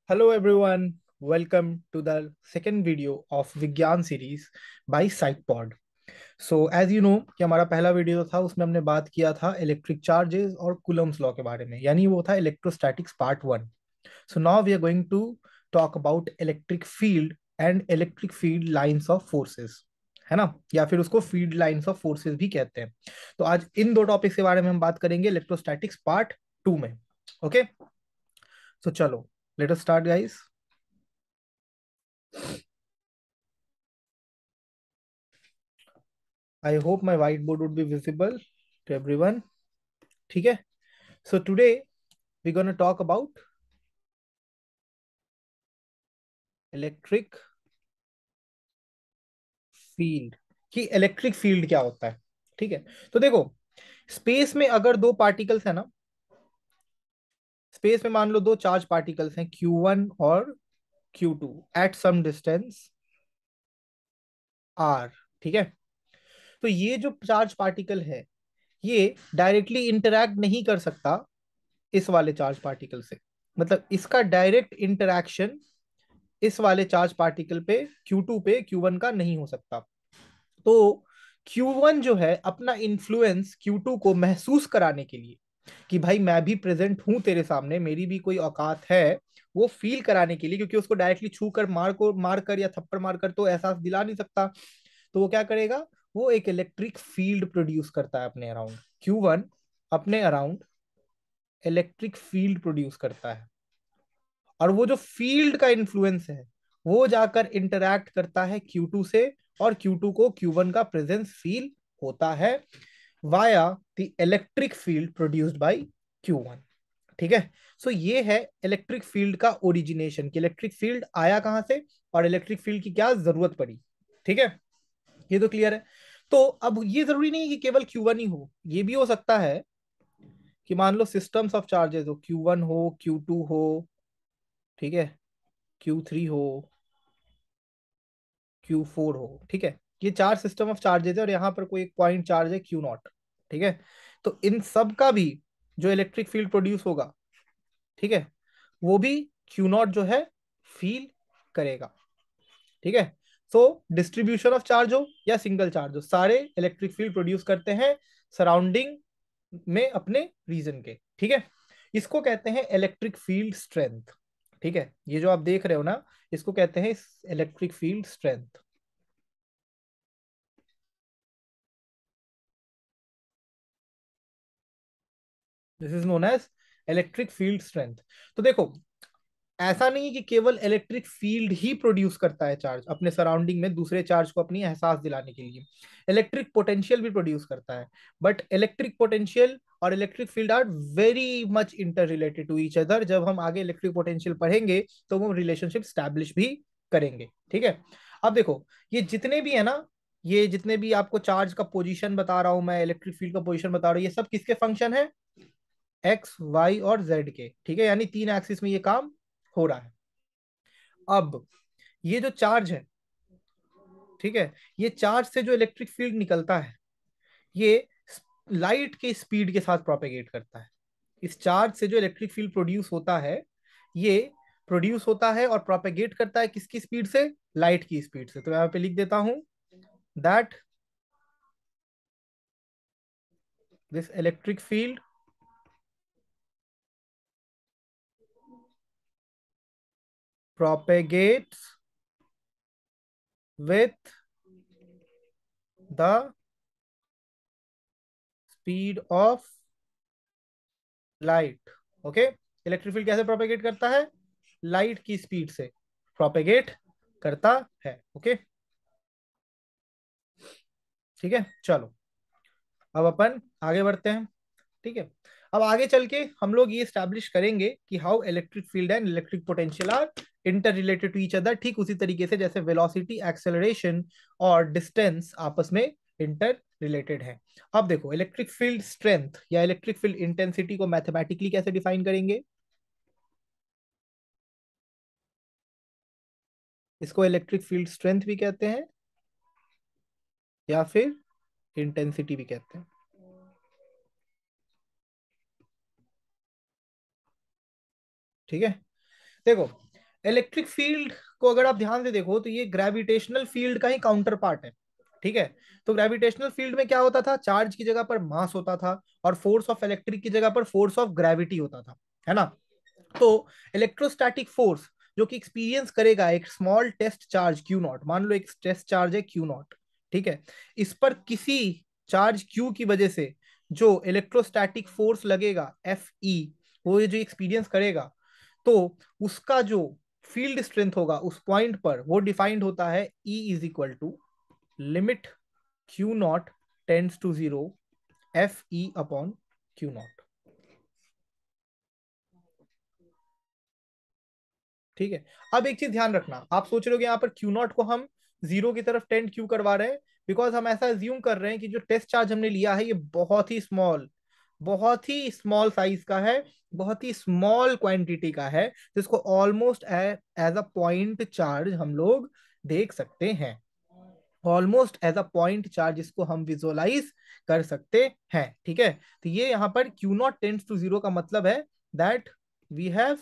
Hello everyone, welcome to the second video of विज्ञान series by SciPod. So as you know कि हमारा पहला video था उसमें हमने बात किया था इलेक्ट्रिक चार्जेस और कूलम्स लॉ के बारे में, यानी वो था electrostatics part 1. So now we are going to talk about electric field and electric field lines of forces, है ना, या फिर उसको फील्ड लाइंस ऑफ फोर्सेस भी कहते हैं. तो आज इन दो टॉपिक्स के बारे में हम बात करेंगे इलेक्ट्रोस्टैटिक्स पार्ट 2 में. ओके, सो चलो, let us start guys. I hope my whiteboard would be visible to everyone. ठीक है. So today we're going to talk about electric field. कि इलेक्ट्रिक फील्ड क्या होता है. ठीक है. तो देखो, स्पेस में अगर दो पार्टिकल्स है ना, स्पेस में मान लो दो चार्ज पार्टिकल्स हैं Q1 और Q2 at some distance R. ठीक है. तो ये जो चार्ज पार्टिकल है ये डायरेक्टली इंटरैक्ट नहीं कर सकता इस वाले चार्ज पार्टिकल से. मतलब इसका डायरेक्ट इंटरैक्शन इस वाले चार्ज पार्टिकल पे Q2 पे Q1 का नहीं हो सकता. तो Q1 जो है अपना इन्फ्लुएंस Q2 को महसूस कराने के लिए कि भाई मैं भी प्रेजेंट हूं तेरे सामने, मेरी भी कोई औकात है, वो फील कराने के लिए, क्योंकि उसको डायरेक्टली छू कर मार कर या थप्पड़ मार कर तो एहसास दिला नहीं सकता. तो वो क्या करेगा, वो एक इलेक्ट्रिक फील्ड प्रोड्यूस करता है अपने अराउंड. Q1 अपने अराउंड इलेक्ट्रिक फील्ड प्रोड्यूस करता है, और वो जो फील्ड का इन्फ्लुएंस है वो जाकर इंटरैक्ट करता है Q2 से, और Q2 को Q1 का प्रेजेंस फील होता है via the electric field produced by Q1. ठीक है. सो ये है इलेक्ट्रिक फील्ड का ओरिजिनेशन, कि इलेक्ट्रिक फील्ड आया कहां से और इलेक्ट्रिक फील्ड की क्या जरूरत पड़ी. ठीक है, ये तो क्लियर है. तो अब ये जरूरी नहीं है कि केवल Q1 ही हो, ये भी हो सकता है कि मान लो सिस्टम्स ऑफ चार्जेस हो, Q1 हो, Q2 हो, ठीक है, Q3 हो, Q4 हो. ठीक है, ये चार सिस्टम ऑफ चार्जेस है और यहाँ पर कोई एक पॉइंट चार्ज है Q0. ठीक है. तो इन सब का भी जो इलेक्ट्रिक फील्ड प्रोड्यूस होगा, ठीक है, वो भी Q0 जो है फील करेगा. ठीक है. सो डिस्ट्रीब्यूशन ऑफ चार्ज हो या सिंगल चार्ज हो, सारे इलेक्ट्रिक फील्ड प्रोड्यूस करते हैं सराउंडिंग में अपने रीजन के. ठीक है. इसको कहते हैं इलेक्ट्रिक फील्ड स्ट्रेंथ. ठीक है, ये जो आप देख रहे हो ना, इसको कहते हैं electric field strength. This is known as electric field strength. तो देखो, ऐसा नहीं है कि केवल इलेक्ट्रिक फील्ड ही प्रोड्यूस करता है चार्ज अपने सराउंडिंग में दूसरे चार्ज को अपनी एहसास दिलाने के लिए. इलेक्ट्रिक पोटेंशियल भी प्रोड्यूस करता है. बट इलेक्ट्रिक पोटेंशियल और electric field are very much interrelated to each other. जब हम आगे इलेक्ट्रिक पोटेंशियल पढ़ेंगे तो वो रिलेशनशिप स्टैब्लिश भी करेंगे. ठीक है. अब देखो, ये जितने भी है ना, ये जितने भी आपको चार्ज का पोजीशन बता रहा हूं मैं, इलेक्ट्रिक फील्ड का पोजीशन बता रहा हूँ, ये सब किसके फंक्शन है, एक्स वाई और जेड के. ठीक है, यानी तीन एक्सिस में ये काम हो रहा है. अब ये जो चार्ज है, ठीक है, ये चार्ज से जो इलेक्ट्रिक फील्ड निकलता है ये लाइट के स्पीड के साथ प्रोपेगेट करता है. इस चार्ज से जो इलेक्ट्रिक फील्ड प्रोड्यूस होता है ये प्रोड्यूस होता है और प्रोपेगेट करता है किसकी स्पीड से, लाइट की स्पीड से. तो यहां पे लिख देता हूं that this electric field propagates with the speed of light. Okay, electric field कैसे प्रोपेगेट करता है, लाइट की स्पीड से प्रोपेगेट करता है. ओके, ठीक है. चलो, अब अपन आगे बढ़ते हैं. ठीक है. अब आगे चल के हम लोग ये स्टैब्लिश करेंगे कि how electric field and electric potential are interrelated to each other, ठीक उसी तरीके से जैसे वेलोसिटी, एक्सेलरेशन और डिस्टेंस आपस में इंटर रिलेटेड है. अब देखो, इलेक्ट्रिक फील्ड स्ट्रेंथ या इलेक्ट्रिक फील्ड इंटेंसिटी को मैथमेटिकली कैसे डिफाइन करेंगे, इसको इलेक्ट्रिक फील्ड स्ट्रेंथ भी कहते हैं या फिर इंटेंसिटी भी कहते हैं. ठीक है. देखो, इलेक्ट्रिक फील्ड को अगर आप ध्यान से देखो तो ये ग्रेविटेशनल फील्ड का ही काउंटर पार्ट है, ठीक है। तो ग्रेविटेशनल फील्ड में क्या होता था, चार्ज की जगह पर मास होता था और फोर्स ऑफ इलेक्ट्रिक की जगह पर फोर्स ऑफ ग्रेविटी होता था, है ना। तो इलेक्ट्रोस्टैटिक फोर्स जो कि एक्सपीरियंस करेगा एक small test charge Q naught, मान लो एक टेस्ट चार्ज है क्यू नॉट, ठीक है। इस पर किसी चार्ज क्यू की वजह से जो इलेक्ट्रोस्टैटिक फोर्स लगेगा एफ ई, वो ये जो एक्सपीरियंस करेगा, तो उसका जो फील्ड स्ट्रेंथ होगा उस पॉइंट पर वो डिफाइंड होता है E is equal to limit Q naught tends to zero F E upon Q naught, ठीक है। अब एक चीज ध्यान रखना, आप सोच रहे हो कि यहाँ पर क्यू नॉट को हम जीरो की तरफ टेंड क्यों करवा रहे हैं, बिकॉज हम ऐसा अज्यूम कर रहे हैं कि जो टेस्ट चार्ज हमने लिया है ये बहुत ही स्मॉल साइज का है, बहुत ही स्मॉल क्वांटिटी का है, जिसको almost as a point charge हम लोग देख सकते हैं, almost as a point charge इसको हम विजुअलाइज कर सकते हैं, ठीक है। तो ये यहाँ पर Q naught tends to zero का मतलब है that we have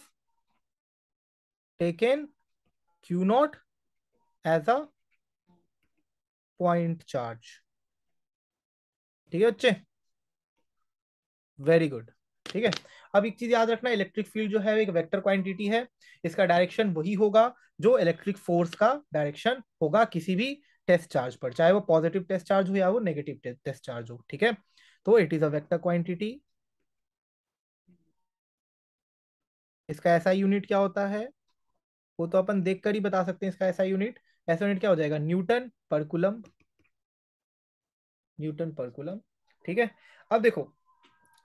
taken Q naught as a point charge, ठीक है बच्चे, वेरी गुड, ठीक है। अब एक चीज याद रखना, इलेक्ट्रिक फील्ड जो है एक वेक्टर क्वांटिटी है, इसका डायरेक्शन वही होगा जो इलेक्ट्रिक फोर्स का डायरेक्शन होगा किसी भी टेस्ट चार्ज पर, चाहे वो पॉजिटिव टेस्ट चार्ज हो या वो नेगेटिव टेस्ट चार्ज हो, ठीक है। तो it is a vector quantity. इसका ऐसा यूनिट क्या होता है, वो तो अपन देख कर ही बता सकते हैं, इसका ऐसा यूनिट, ऐसा यूनिट क्या हो जाएगा, न्यूटन पर कूलम, न्यूटन पर कूलम, ठीक है। अब देखो,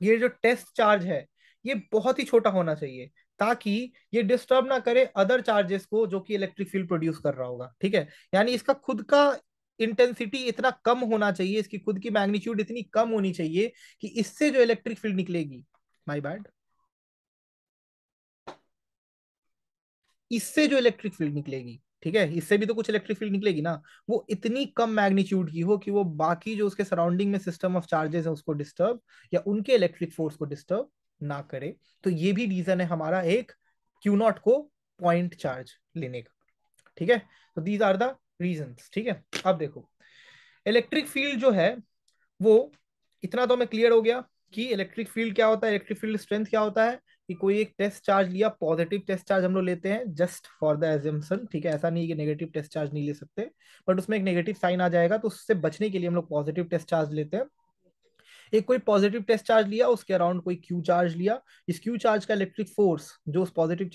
ये जो टेस्ट चार्ज है ये बहुत ही छोटा होना चाहिए ताकि ये डिस्टर्ब ना करे अदर चार्जेस को जो कि इलेक्ट्रिक फील्ड प्रोड्यूस कर रहा होगा, ठीक है। यानी इसका खुद का इंटेंसिटी इतना कम होना चाहिए, इसकी खुद की मैग्नीट्यूड इतनी कम होनी चाहिए कि इससे जो इलेक्ट्रिक फील्ड निकलेगी, माय बैड, इससे जो इलेक्ट्रिक फील्ड निकलेगी, ठीक है, इससे भी तो कुछ इलेक्ट्रिक फील्ड निकलेगी ना, वो इतनी कम मैग्नीट्यूड की हो कि वो बाकी जो उसके सराउंडिंग में सिस्टम ऑफ चार्जेस है उसको डिस्टर्ब या उनके इलेक्ट्रिक फोर्स को डिस्टर्ब ना करे। तो ये भी रीजन है हमारा एक क्यू नॉट को पॉइंट चार्ज लेने का, ठीक है। तो दीज आर द रीजंस, ठीक है। अब देखो, इलेक्ट्रिक फील्ड जो है वो, इतना तो हमें क्लियर हो गया कि इलेक्ट्रिक फील्ड क्या होता है, इलेक्ट्रिक फील्ड स्ट्रेंथ क्या होता है, कि कोई एक टेस्ट चार्ज लिया, पॉजिटिव टेस्ट चार्ज हम लोग लेते हैं जस्ट फॉर द एजम्पशन, ठीक है, ऐसा नहीं कि नेगेटिव टेस्ट चार्ज नहीं ले सकते, बट उसमें एक नेगेटिव साइन आ जाएगा तो उससे बचने के लिए हम लोग पॉजिटिव टेस्ट चार्ज लेते हैं। एक कोई पॉजिटिव टेस्ट चार्ज लिया, उसके अराउंड कोई क्यू चार्ज लिया, इस क्यू चार्ज का इलेक्ट्रिक फोर्स जो उस पॉजिटिव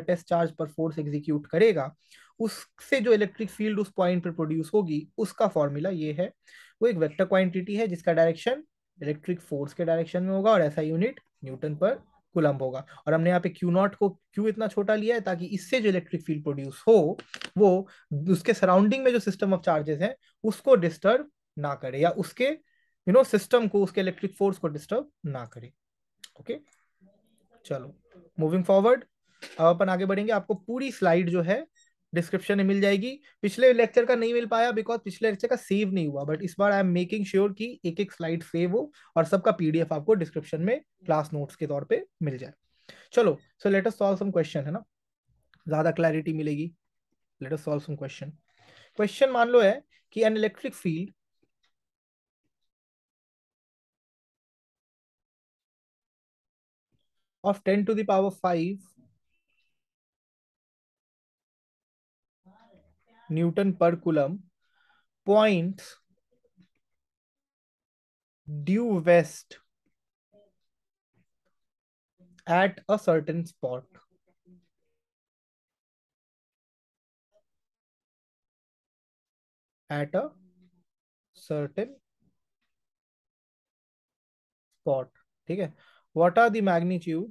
टेस्ट चार्ज पर फोर्स एग्जीक्यूट करेगा, उससे जो इलेक्ट्रिक फील्ड उस पॉइंट पर प्रोड्यूस होगी, उसका फॉर्मूला ये है। वो एक वेक्टर क्वांटिटी है जिसका डायरेक्शन इलेक्ट्रिक फोर्स के डायरेक्शन में होगा और ऐसा यूनिट न्यूटन पर कुलम्ब होगा। और हमने यहाँ पे क्यू नॉट को क्यू इतना छोटा लिया है ताकि इससे जो इलेक्ट्रिक फील्ड प्रोड्यूस हो वो उसके सराउंडिंग में जो सिस्टम ऑफ चार्जेस है उसको डिस्टर्ब ना करे या उसके सिस्टम को, उसके इलेक्ट्रिक फोर्स को डिस्टर्ब ना करे। ओके, चलो मूविंग फॉरवर्ड, अब अपन आगे बढ़ेंगे। आपको पूरी स्लाइड जो है डिस्क्रिप्शन में मिल जाएगी, पिछले लेक्चर का नहीं मिल पाया बिकॉज पिछले लेक्चर का सेव नहीं हुआ, बट इस बार आई एम मेकिंग श्योर कि एक एक स्लाइड सेव हो और सबका पीडीएफ आपको डिस्क्रिप्शन में क्लास नोट्स के तौर पे मिल जाए। चलो, so let us solve some question, है ना, ज्यादा क्लैरिटी मिलेगी। Let us solve some question. Question मान लो है कि an electric field of 10 to the power 5 Newton per coulomb points due west at a certain spot, at a certain spot, ठीक है। what are the magnitude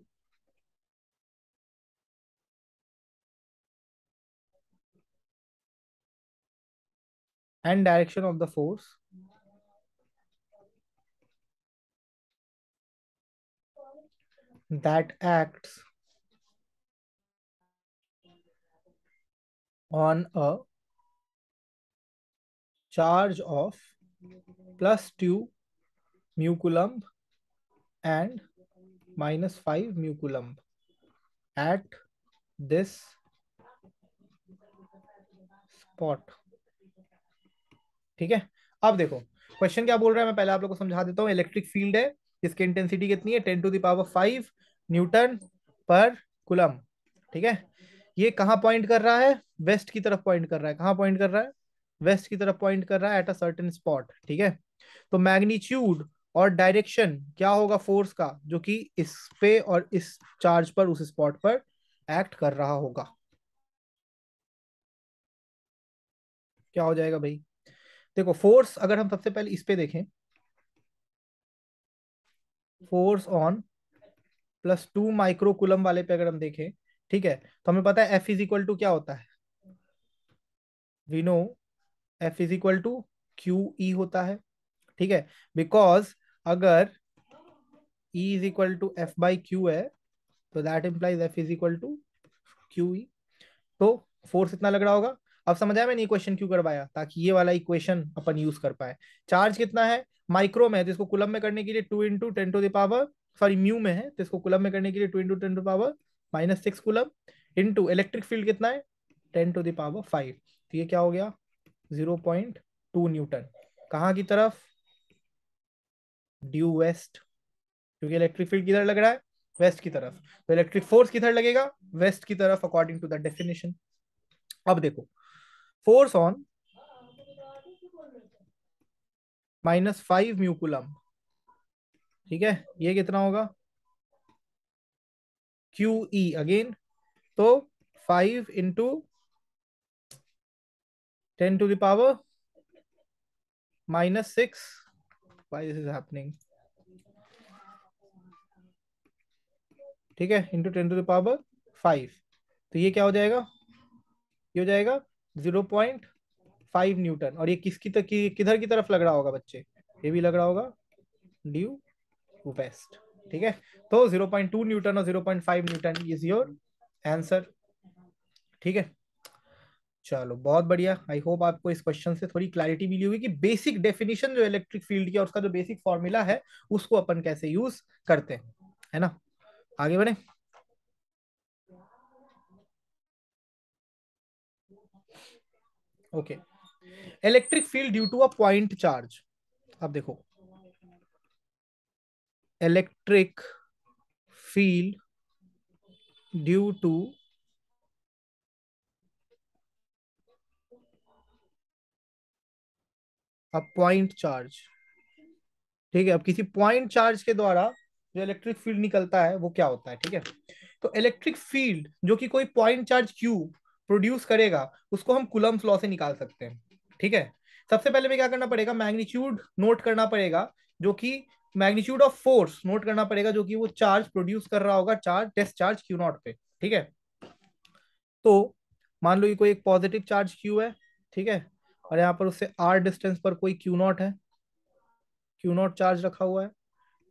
and direction of the force that acts on a charge of plus 2 mu coulomb and minus 5 mu coulomb at this spot. ठीक है, अब देखो question क्या बोल रहा है, मैं पहले आप लोगों को समझा देता हूँ। इलेक्ट्रिक फील्ड है जिसकी इंटेंसिटी कितनी है, 10⁵ न्यूटन पर कुलम। ठीक है, ये कहाँ पॉइंट कर रहा है, वेस्ट की तरफ पॉइंट कर रहा है। कहाँ पॉइंट कर रहा है, वेस्ट की तरफ पॉइंट कर रहा है एट अ सर्टेन स्पॉट। ठीक है, तो मैग्नीट्यूड और डायरेक्शन क्या होगा फोर्स का, जो कि इस पे और इस चार्ज पर उस स्पॉट पर एक्ट कर रहा होगा। क्या हो जाएगा भाई, देखो फोर्स अगर हम सबसे पहले इस पे देखें, फोर्स ऑन +2 माइक्रो कूलम वाले पे अगर हम देखें, ठीक है, तो हमें पता है F इज इक्वल टू क्या होता है, we know F is equal to QE होता है। ठीक है, बिकॉज अगर E is equal to F/Q है, तो that implies F is equal to QE। तो फोर्स इतना लग रहा होगा। अब समझ आया मैंने ये क्वेश्चन क्यों करवाया, ताकि ये वाला इक्वेशन अपन यूज कर पाए। चार्ज कितना है, माइक्रो में है, तो इसको कुलम में करने के लिए 2 × 10⁻, सॉरी म्यू में है, तो इसको कुलम में करने के लिए 2 × 10⁻⁻⁶ कुलम, इलेक्ट्रिक फील्ड कितना है 10⁵, तो ये क्या हो गया 0.2 न्यूटन। कहाँ की तरफ, ड्यू वेस्ट, क्योंकि इलेक्ट्रिक फील्ड किधर लग रहा है, वेस्ट की तरफ, तो इलेक्ट्रिक फोर्स किधर लगेगा, वेस्ट की तरफ, अकॉर्डिंग टू द डेफिनेशन। अब देखो फोर्स ऑन -5 म्यू कूलम, ठीक है, ये कितना होगा QE अगेन, तो 5 × 10⁻⁻⁶, why this is happening, ठीक है, × 10⁵, तो ये क्या हो जाएगा, ये हो जाएगा 0.5 न्यूटन। और ये किसकी तक की किधर की तरफ लग रहा होगा बच्चे, ये भी लग रहा होगा ड्यू वेस्ट। ठीक है, तो 0.2 न्यूटन और 0.5 न्यूटन इज योर आंसर। ठीक है, चलो बहुत बढ़िया। आई होप आपको इस क्वेश्चन से थोड़ी क्लैरिटी मिली होगी कि बेसिक डेफिनेशन जो इलेक्ट्रिक फील्ड की और उसका जो बेसिक फॉर्मूला है उसको अपन कैसे यूज करते हैं, है ना। आगे बढ़े। Okay, electric field due to a point charge. अब देखो electric field due to a point charge. ठीक है, अब किसी पॉइंट चार्ज के द्वारा जो इलेक्ट्रिक फील्ड निकलता है वो क्या होता है। ठीक है, तो इलेक्ट्रिक फील्ड जो कि कोई पॉइंट चार्ज Q प्रोड्यूस करेगा उसको हम कूलम्स लॉ से निकाल सकते हैं। ठीक है, सबसे पहले में क्या करना पड़ेगा, मैग्नीट्यूड नोट करना पड़ेगा, जो कि मैग्नीट्यूड ऑफ फोर्स नोट करना पड़ेगा, जो कि वो चार्ज प्रोड्यूस कर रहा होगा, चार्ज टेस्ट चार्ज Q0 पे। ठीक है, तो मान लो ये कोई एक पॉजिटिव चार्ज Q है, ठीक है, और यहाँ पर उससे R डिस्टेंस पर कोई Q0 है, Q0 चार्ज रखा हुआ है।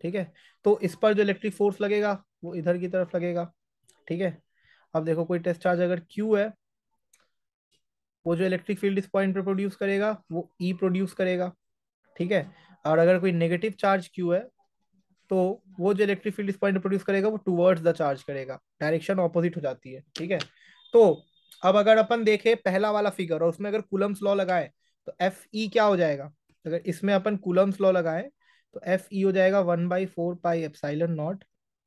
ठीक है, तो इस पर जो इलेक्ट्रिक फोर्स लगेगा वो इधर की तरफ लगेगा। ठीक है, अब देखो कोई टेस्ट चार्ज अगर Q है, वो जो इलेक्ट्रिक फील्ड इस पॉइंट पर प्रोड्यूस करेगा वो E प्रोड्यूस करेगा। ठीक है, और अगर कोई नेगेटिव चार्ज Q है, तो वो जो इलेक्ट्रिक फील्ड इस पॉइंट पर प्रोड्यूस करेगा वो टुवर्ड्स द चार्ज करेगा, डायरेक्शन ऑपोजिट हो जाती है। ठीक है, तो अब अगर अपन देखें पहला वाला फिगर और उसमें अगर कूलम्स लॉ लगाए, तो FE क्या हो जाएगा, अगर इसमें अपन कूलम्स लॉ लगाए तो FE हो जाएगा 1/4πε0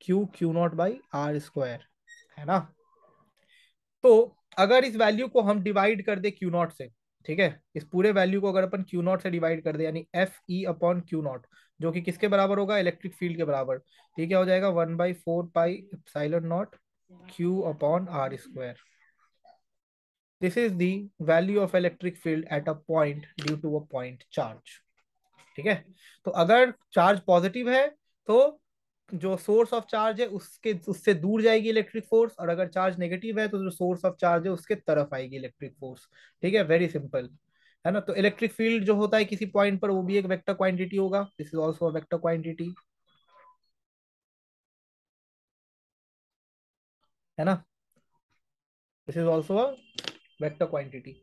Q Q0/R², है ना। तो अगर इस वैल्यू को हम डिवाइड कर दे Q0 से, ठीक है, इस पूरे वैल्यू को अगर अपन Q0 से डिवाइड कर दे, यानी FE/Q0, जो कि किसके बराबर होगा, इलेक्ट्रिक फील्ड के बराबर, ठीक है, हो जाएगा 1/4πε0 Q/R²। This is the value of electric field at a point due to a point charge. ठीक है, तो अगर चार्ज पॉजिटिव है तो जो सोर्स ऑफ चार्ज है उसके उससे दूर जाएगी इलेक्ट्रिक फोर्स, और अगर चार्ज नेगेटिव है तो जो सोर्स ऑफ चार्ज है उसके तरफ आएगी इलेक्ट्रिक फोर्स। ठीक है, वेरी सिंपल, है ना। तो इलेक्ट्रिक फील्ड जो होता है किसी पॉइंट पर वो भी एक वेक्टर क्वांटिटी होगा, this is also a vector quantity, है ना, this is also a vector quantity.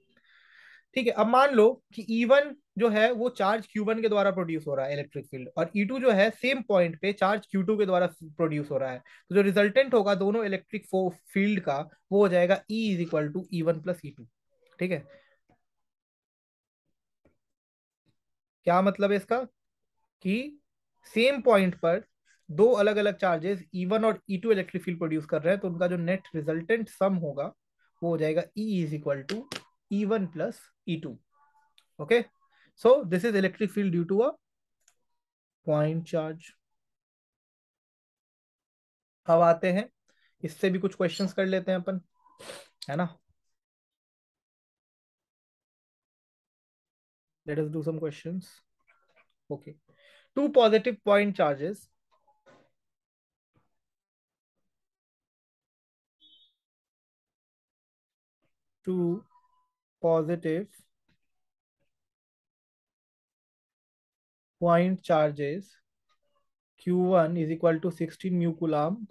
ठीक है, अब मान लो कि E1 जो है वो चार्ज Q1 के द्वारा प्रोड्यूस हो रहा है इलेक्ट्रिक फील्ड, और E2 जो है सेम पॉइंट पे चार्ज Q2 के द्वारा प्रोड्यूस हो रहा है, तो जो रिजल्टेंट होगा दोनों इलेक्ट्रिक फील्ड का वो हो जाएगा E = E1 + E2। ठीक है, क्या मतलब है इसका? कि सेम पॉइंट पर दो अलग अलग चार्जेस E1 और E2 इलेक्ट्रिक फील्ड प्रोड्यूस कर रहे हैं, तो उनका जो नेट रिजल्टेंट सम होगा वो हो जाएगा E is equal to E1 plus E2। Okay, so this is electric field due to a point charge. अब आते हैं, इससे भी कुछ क्वेश्चंस कर लेते हैं अपन, है ना? Let us do some questions. Okay, two positive point charges two positive point charges q1 is equal to 16 mu coulomb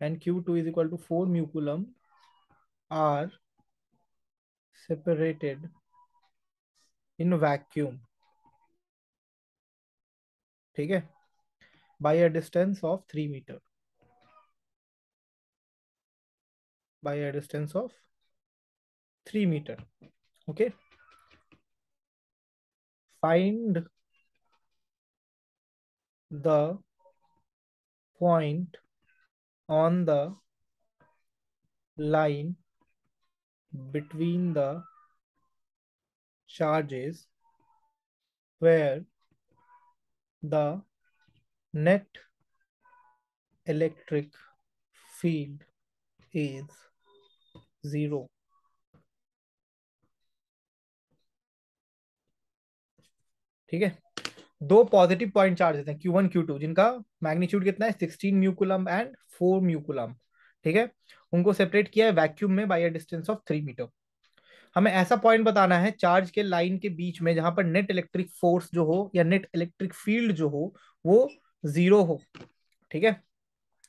and q2 is equal to 4 mu coulomb are separated in vacuum, ठीक है, by a distance of 3 meter, by a distance of 3 meter। okay, find the point on the line between the charges where the net electric field is zero। ठीक है, दो positive point charges हैं Q1 Q2 जिनका magnitude कितना है 16 म्यूकुलम and 4 म्यूकुलम। ठीक है, उनको सेपरेट किया है वैक्यूम में by a distance of 3 metre. हमें ऐसा पॉइंट बताना है चार्ज के लाइन के बीच में जहां पर नेट इलेक्ट्रिक फोर्स जो हो या नेट इलेक्ट्रिक फील्ड जो हो वो जीरो हो। ठीक है,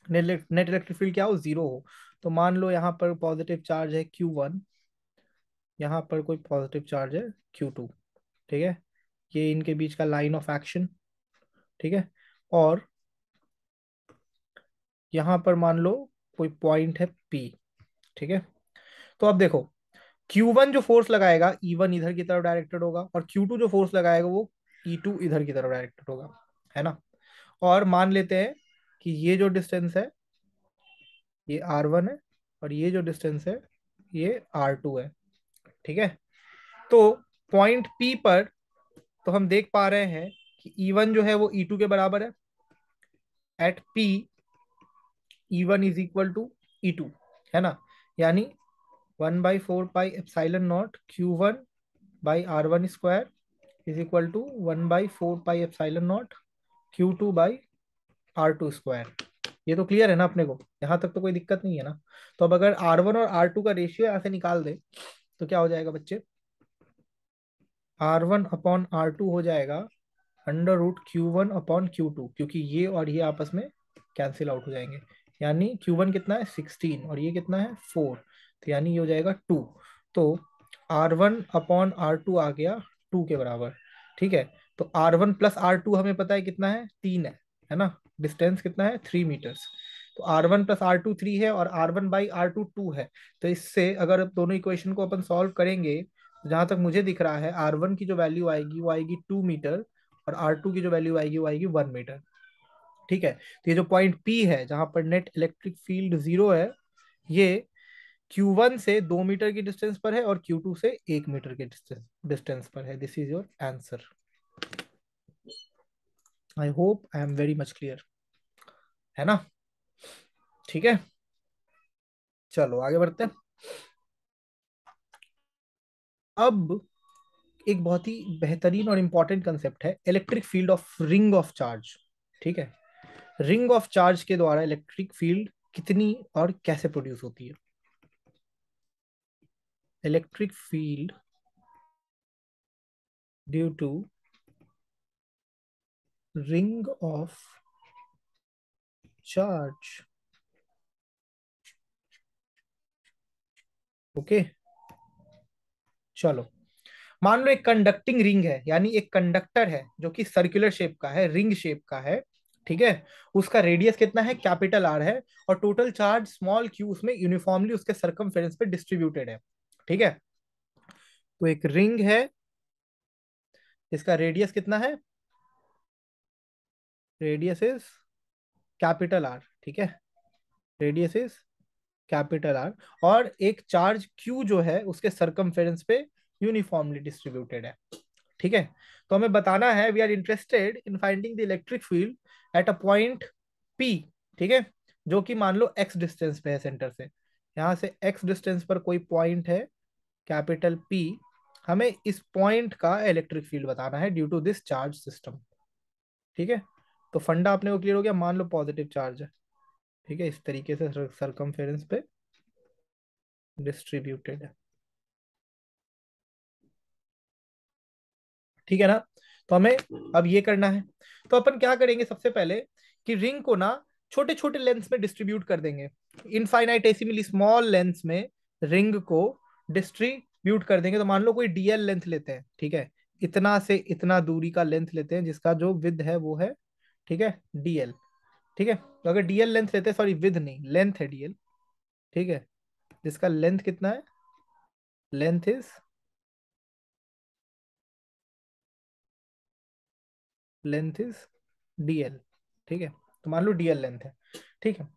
नेट इलेक्ट्रिक फील्ड क्या हो, जीरो हो। तो मान लो यहाँ पर पॉजिटिव चार्ज है Q1, यहाँ पर कोई पॉजिटिव चार्ज है Q2। ठीक है, ये इनके बीच का लाइन ऑफ एक्शन। ठीक है, और यहां पर मान लो कोई पॉइंट है P। ठीक है, तो अब देखो Q1 जो फोर्स लगाएगा E1 इधर की तरफ डायरेक्टेड होगा और Q2 जो फोर्स लगाएगा वो E2 इधर की तरफ डायरेक्टेड होगा, है ना? और मान लेते हैं कि ये जो डिस्टेंस है ये R1 है और ये जो डिस्टेंस है ये R2 है। ठीक है, तो पॉइंट P पर तो हम देख पा रहे हैं कि E1 जो है वो E2 के बराबर है। At P E1 is equal to E2, है ना? यानी 1/4 pi epsilon naught Q1 by R1 square is equal to 1/4 pi epsilon naught Q2 by R2 square. ये तो क्लियर है ना अपने को, यहाँ तक तो कोई दिक्कत नहीं है ना? तो अब अगर R1 और R2 का रेशियो यहाँ से निकाल दे तो क्या हो जाएगा बच्चे? R1/R2 हो जाएगा √Q1/Q2, क्योंकि ये और ये आपस में कैंसिल आउट हो जाएंगे। यानी Q1 कितना है 16 और ये कितना है 4, तो यानी ये हो जाएगा 2। तो R1/R2 आ गया 2 के बराबर। ठीक है, तो R1 प्लस R2 हमें पता है कितना है, 3 है ना? डिस्टेंस कितना है 3 मीटर्स। तो R1 प्लस R2 3 है और R1/R2 2 है। तो इससे अगर दोनों इक्वेशन को अपन सॉल्व करेंगे, जहां तक मुझे दिख रहा है R1 की जो वैल्यू आएगी वो आएगी 2 मीटर और R2 की जो वैल्यू आएगी वो आएगी 1 मीटर। ठीक है, तो ये जो पॉइंट P है जहां पर नेट इलेक्ट्रिक फील्ड जीरो है, ये Q1 से 2 मीटर की डिस्टेंस पर है और Q2 से 1 मीटर के डिस्टेंस पर है। This is your answer. I hope I am very much clear, है ना? ठीक है, चलो आगे बढ़ते हैं। अब एक बहुत ही बेहतरीन और इंपॉर्टेंट कंसेप्ट है electric field of ring of charge. ठीक है, रिंग ऑफ चार्ज के द्वारा इलेक्ट्रिक फील्ड कितनी और कैसे प्रोड्यूस होती है? Electric field due to ring of charge. Okay, चलो मान लो एक कंडक्टिंग रिंग है, यानी एक कंडक्टर है जो कि सर्कुलर शेप का है, रिंग शेप का है। ठीक है, उसका रेडियस कितना है, कैपिटल आर है, और टोटल चार्ज स्मॉल क्यू उसमें यूनिफॉर्मली उसके सरकमफेरेंस पे डिस्ट्रीब्यूटेड है। ठीक है, तो एक रिंग है इसका रेडियस कितना है, रेडियस इज कैपिटल आर, ठीक है, रेडियस इज कैपिटल आर, और एक चार्ज क्यू जो है उसके सरकमफेरेंस पे यूनिफॉर्मली डिस्ट्रीब्यूटेड है, ठीक है। तो हमें बताना है, we are interested in finding the electric field at a point P, ठीक है, जो कि मान लो एक्स डिस्टेंस पे है सेंटर से, यहां से एक्स डिस्टेंस पर कोई पॉइंट है कैपिटल पी, हमें इस पॉइंट का इलेक्ट्रिक फील्ड बताना है due to this charge system, ठीक है। तो फंडा अपने को क्लियर हो गया, मान लो पॉजिटिव चार्ज है, ठीक है, इस तरीके से सरकमफेरेंस पे डिस्ट्रीब्यूटेड है, ठीक है ना। तो हमें अब ये करना है, तो अपन क्या करेंगे सबसे पहले कि रिंग को ना छोटे छोटे लेंथ में डिस्ट्रीब्यूट कर देंगे, इनफाइनाइटेसिमली स्मॉल लेंथ में रिंग को डिस्ट्रीब्यूट कर देंगे। तो मान लो कोई डीएल लेंथ लेते हैं, ठीक है, इतना से इतना दूरी का लेंथ लेते हैं जिसका जो विद है वो है, ठीक है, डीएल, ठीक है। तो अगर डीएल लेंथ लेते हैं, सॉरी विद नहीं लेंथ है डीएल, ठीक है, जिसका लेंथ कितना है, length is, length is DL, ठीक है। तो मान लो डीएल लेंथ है, ठीक है।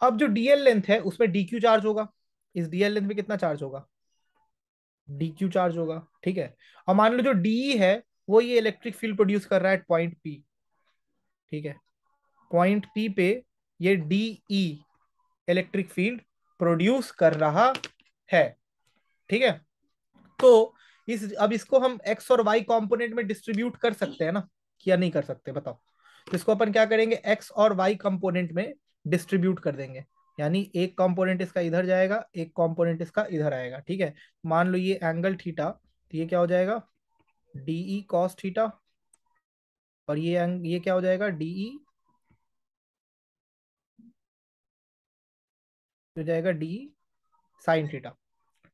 अब जो डीएल लेंथ है उसमें डीक्यू चार्ज होगा, इस डीएल लेंथ में कितना चार्ज होगा, डीक्यू चार्ज होगा, ठीक है। और मान लो जो डी है वो ये इलेक्ट्रिक फील्ड प्रोड्यूस कर रहा है पॉइंट पी, ठीक है, पॉइंट पी पे ये डीई इलेक्ट्रिक फील्ड प्रोड्यूस कर रहा है, ठीक है। तो इस अब इसको हम एक्स और वाई कंपोनेंट में डिस्ट्रीब्यूट कर सकते हैं ना, या नहीं कर सकते बताओ। तो इसको अपन क्या करेंगे, एक्स और वाई कंपोनेंट में डिस्ट्रीब्यूट कर देंगे, यानी एक कंपोनेंट इसका इधर जाएगा, एक कंपोनेंट इसका इधर आएगा, ठीक है। मान लो ये एंगल थीटा, तो ये क्या हो जाएगा, डीई कॉस थीटा, और ये क्या हो जाएगा, डीई हो जाएगा डीई साइन थीटा,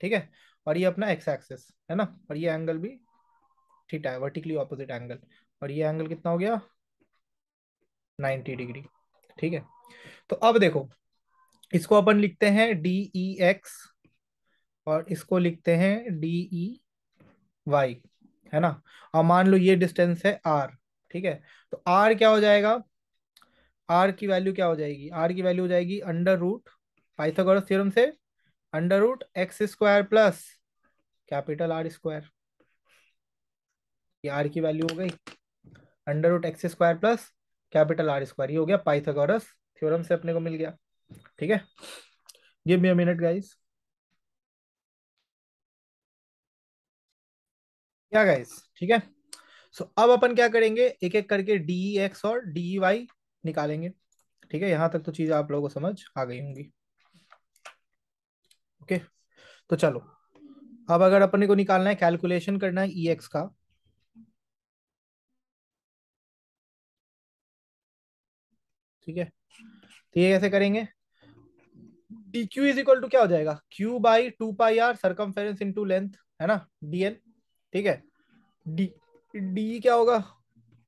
ठीक है। और ये अपना एक्स एक्सिस है ना, और ये एंगल भी थीटा है, वर्टिकली ऑपोजिट एंगल, और ये एंगल कितना हो गया, 90 डिग्री, ठीक है। तो अब देखो, इसको अपन लिखते हैं डी ई एक्स, और इसको लिखते हैं डी ई वाई, है ना। और मान लो ये डिस्टेंस है आर, ठीक है। तो आर क्या हो जाएगा, आर की वैल्यू क्या हो जाएगी, आर की वैल्यू हो जाएगी अंडर रूट, पाइथागोरस थ्योरम से, under root x square plus capital are square, ये आर की वैल्यू हो गई under root x square plus capital are square, ये हो गया पाइथागोरस थ्योरम से अपने को मिल गया, ठीक है। Give me a minute guys, क्या गाइस, ठीक है। सो अब अपन क्या करेंगे, एक एक करके डी एक्स और डी वाई निकालेंगे, ठीक है। यहां तक तो चीजें आप लोगों को समझ आ गई होंगी, ओके। तो चलो, अब अगर अपने को निकालना है, कैलकुलेशन करना है ई एक्स का, ठीक है। तो ये कैसे करेंगे, D Q is equal to क्या हो जाएगा, Q by two pi R circumference into length, है ना, डीएल, ठीक है। डी डी क्या होगा,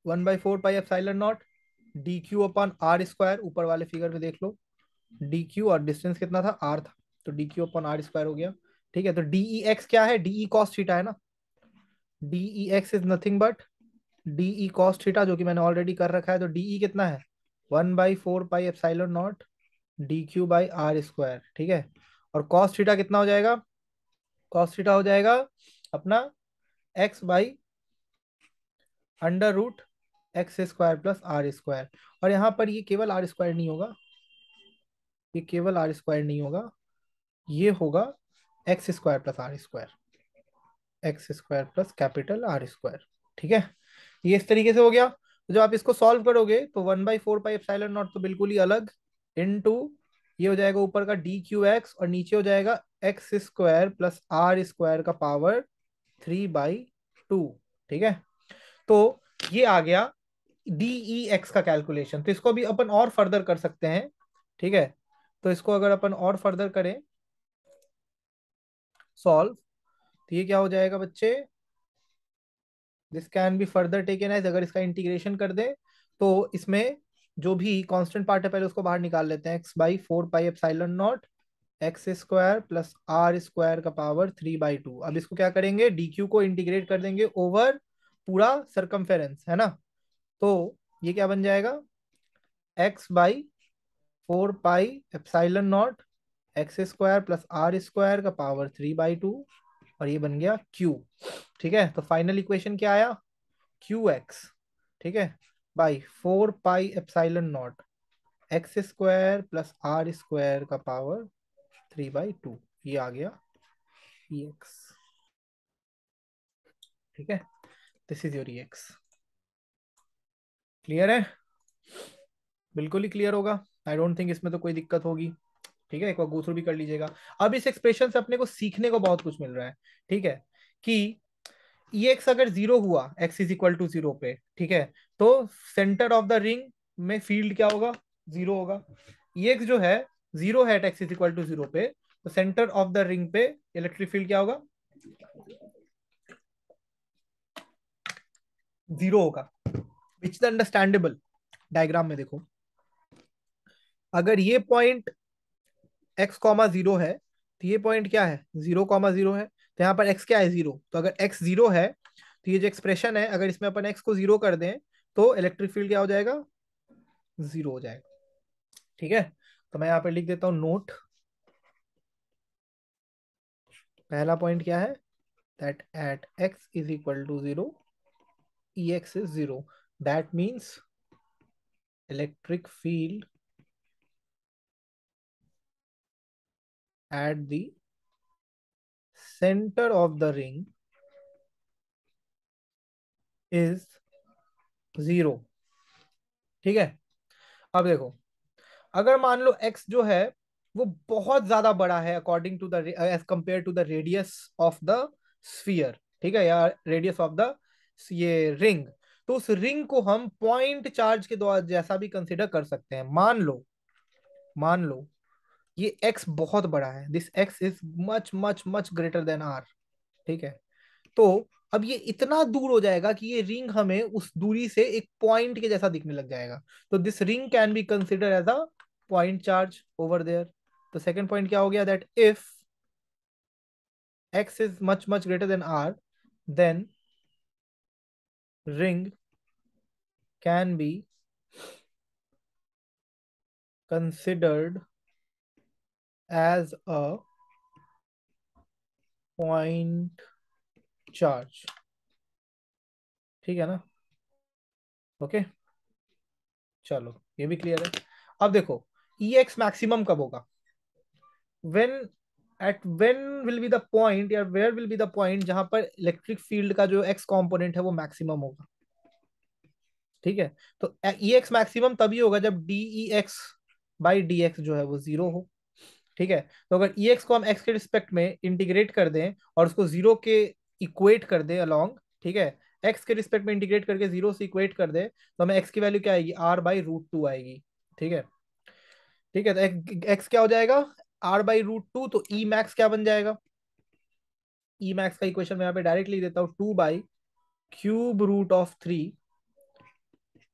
1/4 pi epsilon naught d q upon r square, ऊपर वाले फिगर में देख लो, डी क्यू और डिस्टेंस कितना था, आर था, तो d q upon r square हो गया, ठीक है। तो डीई एक्स क्या है, डीई कॉस थीटा है ना, d E x is nothing but d E cos theta, जो कि मैंने ऑलरेडी कर रखा है। तो डीई कितना है, 1/4 pi epsilon naught d q by r square, ठीक है। और कॉस थीटा कितना हो जाएगा, कॉस थीटा हो जाएगा अपना x by under root x square plus r square, और यहाँ पर ये केवल आर स्क्वायर नहीं होगा, ये केवल आर स्क्वायर नहीं होगा, ये होगा x square plus r square, x square plus capital are square, ठीक है। ये इस तरीके से हो गया। तो जब आप इसको सॉल्व करोगे तो 1/4 पाई एप्सिलॉन नॉट तो बिल्कुल ही अलग, इनटू ये हो जाएगा ऊपर का डी क्यू एक्स, और नीचे हो जाएगा x square plus r square का पावर 3/2, ठीक है। तो ये आ गया डीई एक्स का कैलकुलेशन। तो इसको भी अपन और फर्दर कर सकते हैं, ठीक है। तो इसको अगर अपन और फर्दर करें सॉल्व, तो ये क्या हो जाएगा बच्चे, this can be further taken as, अगर इसका इंटीग्रेशन कर दें तो इसमें जो भी कांस्टेंट पार्ट है पहले उसको बाहर निकाल लेते हैं, x/4 pi epsilon naught x square plus r square का पावर 3/2। अब इसको क्या करेंगे, डी क्यू को इंटीग्रेट कर देंगे ओवर पूरा सरकमफेरेंस है ना। तो ये क्या बन जाएगा, x by 4 pi epsilon naught x square plus r square का पावर 3/2, और ये बन गया क्यू। ठीक है, तो फाइनल इक्वेशन क्या आया, क्यू एक्स, ठीक है, by 4 pi epsilon naught x square plus r square का पावर 3/2, ये आ गया ई एक्स। ठीक है, this is your E x. Clear है, बिल्कुल ही क्लियर होगा। आई डोंट थिंक इसमें तो कोई दिक्कत होगी। ठीक है, एक बार गो थ्रू भी कर लीजिएगा। अब इस एक्सप्रेशन से अपने को सीखने को बहुत कुछ मिल रहा है। ठीक है, कि ये एक्स अगर जीरो हुआ, x is equal to zero पे, ठीक है, तो सेंटर ऑफ द रिंग में फील्ड क्या होगा, जीरो होगा। ये एक्स जो है जीरो है, x is equal to zero पे, तो सेंटर ऑफ द रिंग पे इलेक्ट्रिक फील्ड क्या होगा, जीरो होगा, विच इज अंडरस्टैंडेबल। डायग्राम में देखो, अगर ये पॉइंट एक्स कॉमा जीरो है, तो ये पॉइंट क्या है, 0, 0 है, तो यहाँ पर एक्स क्या है, जीरो। तो अगर एक्स जीरो है, तो ये जो एक्सप्रेशन है, अगर इसमें अपन एक्स को जीरो कर दें, तो इलेक्ट्रिक फील्ड क्या हो जाएगा, जीरो हो जाएगा। ठीक है, तो मैं यहाँ पे लिख देता हूँ नोट। पहला पॉइंट क्या है, that at x is equal to zero E x is zero, that means electric field at the center of the ring is zero. ठीक है, अब देखो, अगर मान लो x जो है वो बहुत ज्यादा बड़ा है according to the as compare to the radius of the sphere, ठीक है, या रेडियस ऑफ द ये रिंग, तो उस रिंग को हम पॉइंट चार्ज के द्वारा जैसा भी कंसिडर कर सकते हैं। मान लो ये x बहुत बड़ा है, this x is much much much greater than r। ठीक है, तो अब ये इतना दूर हो जाएगा कि ये रिंग हमें उस दूरी से एक पॉइंट के जैसा दिखने लग जाएगा। तो this ring can be consider as a point charge over there. तो सेकंड पॉइंट क्या हो गया, that if x is much much greater than r, then ring can be considered as a point charge. ठीक है ना, okay, चलो ये भी क्लियर है। अब देखो, ई एक्स मैक्सिमम कब होगा, when when will be the point, या where will be the point जहां पर इलेक्ट्रिक फील्ड का जो एक्स कंपोनेंट है वो मैक्सिमम होगा। ठीक है, तो ई एक्स मैक्सिमम तभी होगा जब D E x by D x जो है वो जीरो हो। ठीक है, तो अगर ई एक्स को हम एक्स के रिस्पेक्ट में इंटीग्रेट कर दें और उसको जीरो के इक्वेट कर दें अलोंग, ठीक है, एक्स के रिस्पेक्ट में इंटीग्रेट करके जीरो से इक्वेट कर दें, तो हमें एक्स की वैल्यू क्या आएगी, r/√2 आएगी। ठीक है, ठीक है, तो एक्स क्या हो जाएगा, r/√2, तो ई मैक्स क्या बन जाएगा, ई मैक्स का इक्वेशन मैं यहाँ पे डायरेक्ट लिख देता हूँ, 2/√3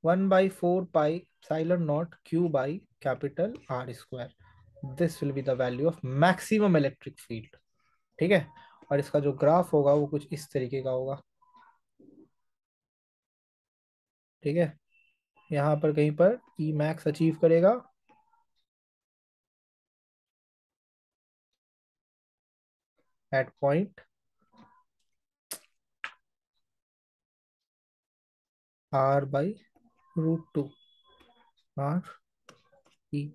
1/4 pi epsilon naught q by capital R square. This will be the value of maximum electric field. ठीक है, और इसका जो ग्राफ होगा वो कुछ इस तरीके का होगा। ठीक है, यहाँ पर कहीं पर ई मैक्स अचीव करेगा at point r/√2 r E.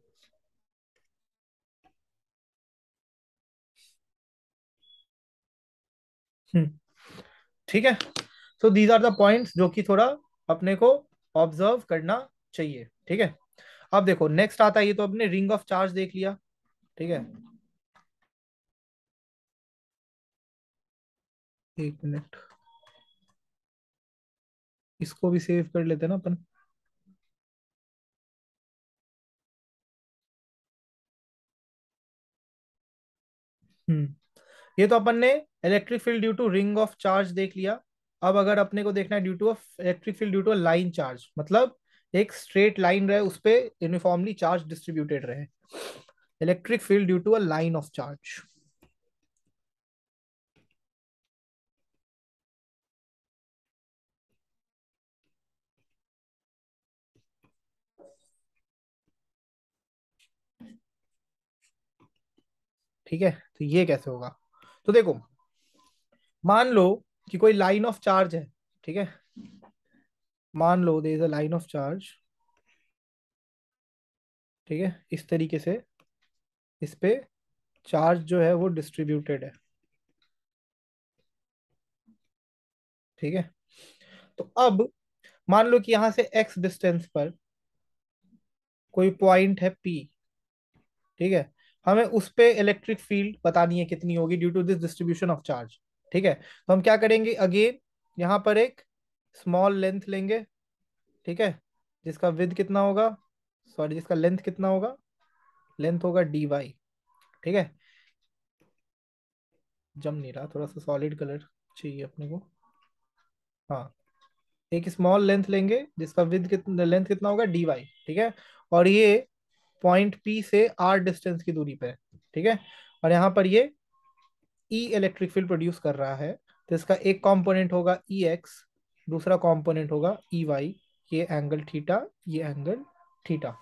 ठीक है, so these are the points जो कि थोड़ा अपने को ऑब्जर्व करना चाहिए। ठीक है, अब देखो नेक्स्ट आता है, ये तो अपने रिंग ऑफ चार्ज देख लिया। ठीक है, एक मिनट, इसको भी सेव कर लेते हैं ना अपन। हम्म, ये तो अपन ने electric field due to ring of charge देख लिया। अब अगर अपने को देखना है due to electric field due to line charge, मतलब एक स्ट्रेट लाइन रहे, उस पे यूनिफॉर्मली चार्ज डिस्ट्रीब्यूटेड रहे, electric field due to a line of charge. ठीक है, तो ये कैसे होगा? तो देखो, मान लो कि कोई लाइन ऑफ चार्ज है, ठीक है, मान लो there is a line of charge, ठीक है, इस तरीके से इस पे चार्ज जो है वो डिस्ट्रीब्यूटेड है, ठीक है। तो अब मान लो कि यहां से एक्स डिस्टेंस पर कोई पॉइंट है पी, ठीक है, हमें उस पे इलेक्ट्रिक फील्ड बतानी है कितनी होगी due to this distribution of charge, ठीक है। तो हम क्या करेंगे, अगेन यहां पर एक स्मॉल लेंथ लेंगे, ठीक है, जिसका विड्थ कितना होगा, सॉरी जिसका लेंथ कितना होगा, लेंथ होगा डी वाई, ठीक है। जम नहीं रहा, थोड़ा सा सॉलिड कलर चाहिए अपने को। हाँ, एक स्मॉल लेंथ लेंगे जिसका विड्थ कितना, लेंथ कितना होगा डी वाई, ठीक है। और ये पॉइंट पी से आर डिस्टेंस की दूरी पे है, ठीक है। और यहाँ पर ये ई इलेक्ट्रिक फील्ड प्रोड्यूस कर रहा है, तो इसका एक कंपोनेंट होगा ई एक्स, दूसरा कंपोनेंट होगा ई वाई, ये एंगल थीटा, ये एंगल थीटा,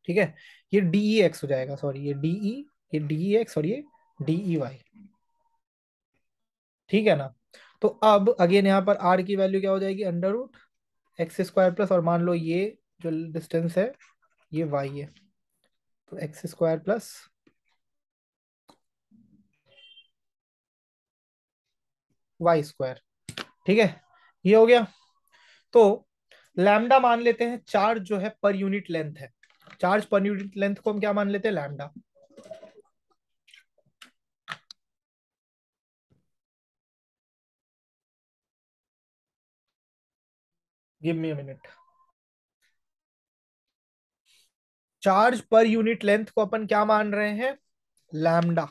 ठीक है। ये डीई एक्स हो जाएगा, सॉरी ये डीई एक्स और ये डीई वाई, ठीक है ना। तो अब अगेन यहाँ पर आर की वैल्यू क्या हो जाएगी, under root x square plus, और मान लो ये जो डिस्टेंस है ये वाई है, तो x square plus Y square, ठीक है, ये हो गया। तो लैम्डा मान लेते हैं चार्ज जो है पर यूनिट लेंथ है, चार्ज पर यूनिट लेंथ को हम क्या मान लेते हैं, lambda. Give me a minute. Charge पर यूनिट लेंथ को अपन क्या मान रहे हैं, लैम्डा,